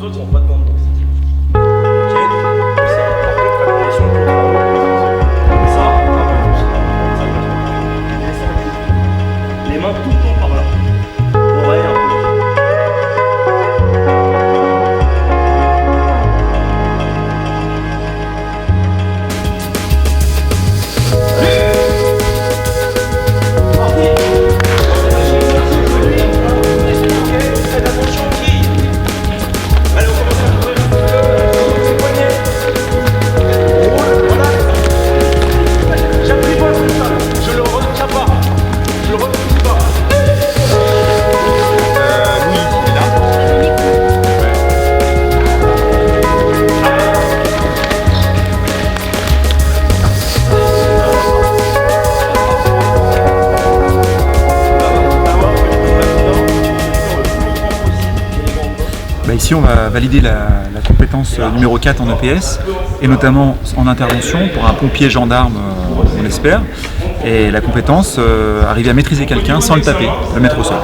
autres sont pas de bande densité. Ok, c'est important de faire une relation de ça, les mains tout le temps par là. Oreille un peu. Ici, on va valider la compétence numéro 4 en EPS, et notamment en intervention pour un pompier gendarme, on l'espère, et la compétence, arriver à maîtriser quelqu'un sans le taper, le mettre au sol.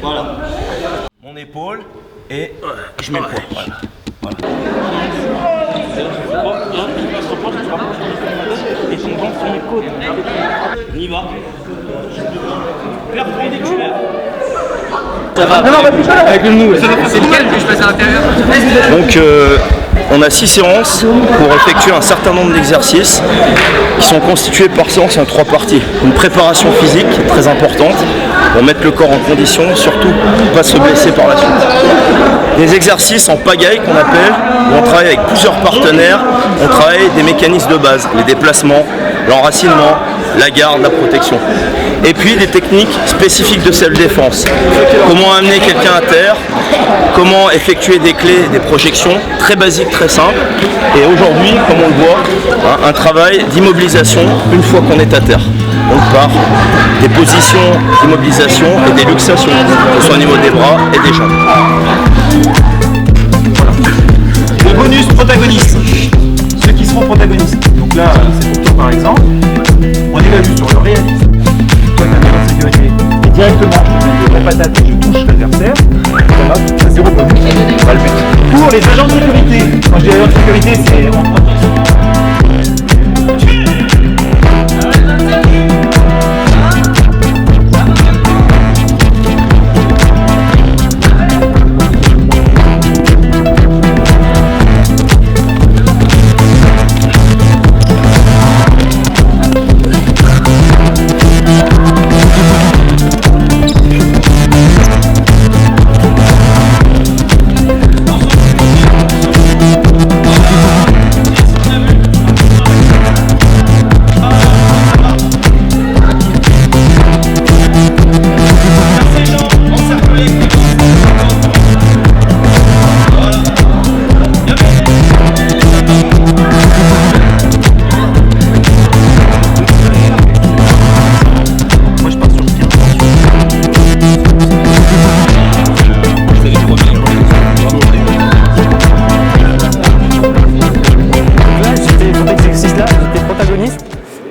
Voilà. Mon épaule et je mets le poids. Voilà. Et ton ventre sur mes côtes. On y va. Perpendiculaire. Ça va. Non, avec le genou. C'est lequel que je passe à l'intérieur? Donc on a 6 séances pour effectuer un certain nombre d'exercices qui sont constitués par séance en 3 parties. Une préparation physique très importante pour mettre le corps en condition, surtout pour ne pas se blesser par la suite. Des exercices en pagaille qu'on appelle, où on travaille avec plusieurs partenaires, on travaille des mécanismes de base, les déplacements, l'enracinement, la garde, la protection. Et puis des techniques spécifiques de self-défense. Comment amener quelqu'un à terre, comment effectuer des clés, des projections, très basiques, très simples. Et aujourd'hui, comme on le voit, un travail d'immobilisation une fois qu'on est à terre. Donc par des positions d'immobilisation et des luxations, que ce soit au niveau des bras et des jambes. Le bonus protagoniste. Ceux qui seront protagonistes. Donc là, c'est pour toi par exemple. On évalue sur le réalisme. Toi, tu as la sécurité. Et directement, je mets la patate et je touche l'adversaire. Ça va, ça 0 bonus. C'est pas le but. Pour les agents de sécurité. Quand je dis agents de sécurité, c'est entre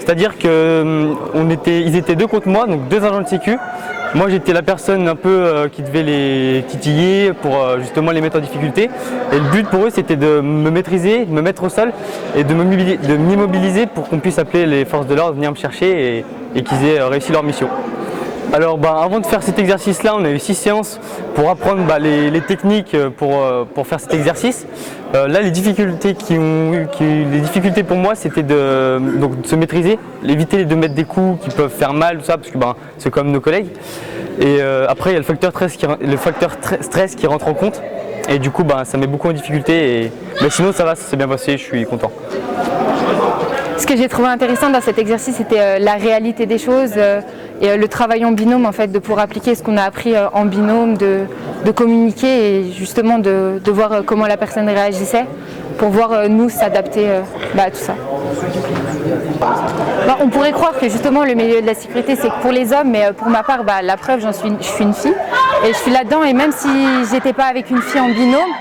C'est-à-dire qu'ils étaient 2 contre moi, donc 2 agents de sécu. Moi j'étais la personne un peu qui devait les titiller pour justement les mettre en difficulté. Et le but pour eux c'était de me maîtriser, de me mettre au sol et de m'immobiliser pour qu'on puisse appeler les forces de l'ordre, venir me chercher et qu'ils aient réussi leur mission. Alors avant de faire cet exercice-là, on a eu 6 séances pour apprendre les techniques pour faire cet exercice. Là, les difficultés pour moi, c'était de se maîtriser, éviter de mettre des coups qui peuvent faire mal, tout ça, parce que c'est comme nos collègues. Et après, il y a le facteur stress qui rentre en compte. Et du coup, ça met beaucoup en difficulté. Mais sinon, ça va, ça s'est bien passé, je suis content. Ce que j'ai trouvé intéressant dans cet exercice, c'était la réalité des choses et le travail en binôme, en fait, de pouvoir appliquer ce qu'on a appris en binôme, de communiquer et justement de voir comment la personne réagissait pour voir nous s'adapter à tout ça. On pourrait croire que justement le milieu de la sécurité c'est que pour les hommes, mais pour ma part, la preuve, je suis une fille et je suis là-dedans et même si j'étais pas avec une fille en binôme,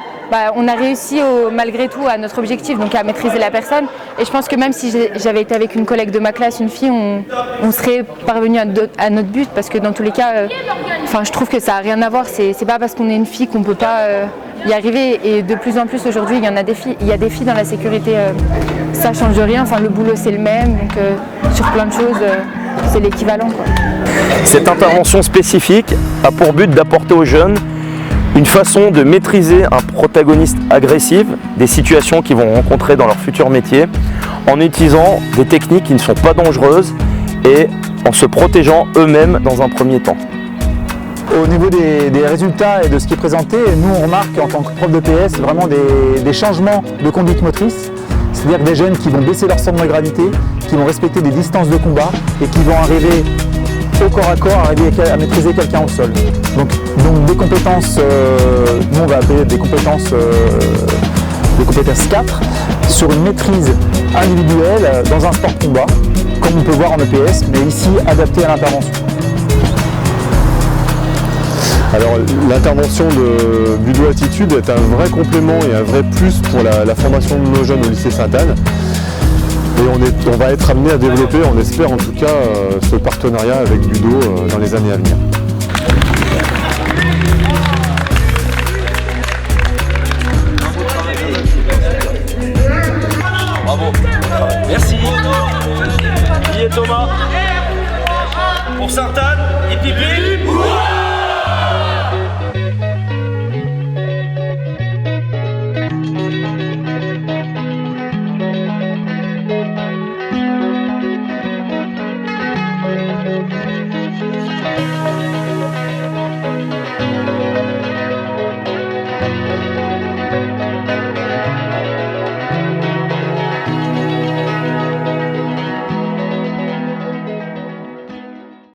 on a réussi malgré tout à notre objectif, donc à maîtriser la personne. Et je pense que même si j'avais été avec une collègue de ma classe, une fille, on serait parvenu à notre but, parce que dans tous les cas, je trouve que ça n'a rien à voir. C'est pas parce qu'on est une fille qu'on peut pas y arriver. Et de plus en plus aujourd'hui, il y a des filles dans la sécurité. Ça change rien. Enfin, le boulot c'est le même, donc sur plein de choses, c'est l'équivalent, quoi. Cette intervention spécifique a pour but d'apporter aux jeunes une façon de maîtriser un protagoniste agressif, des situations qu'ils vont rencontrer dans leur futur métier, en utilisant des techniques qui ne sont pas dangereuses et en se protégeant eux-mêmes dans un premier temps. Au niveau des résultats et de ce qui est présenté, nous on remarque en tant que prof de PS vraiment des changements de conduite motrice, c'est-à-dire des jeunes qui vont baisser leur centre de gravité, qui vont respecter des distances de combat et qui vont arriver au corps à corps, arriver à maîtriser quelqu'un au sol. Donc des compétences, nous on va appeler des compétences 4, sur une maîtrise individuelle dans un sport combat, comme on peut voir en EPS, mais ici adapté à l'intervention. Alors l'intervention de Budo Attitude est un vrai complément et un vrai plus pour la formation de nos jeunes au lycée Sainte-Anne. Et on va être amené à développer, on espère en tout cas, ce partenariat avec Budo dans les années à venir. Bravo. Merci. Qui est Thomas? Pour Sainte-Anne et Pipi.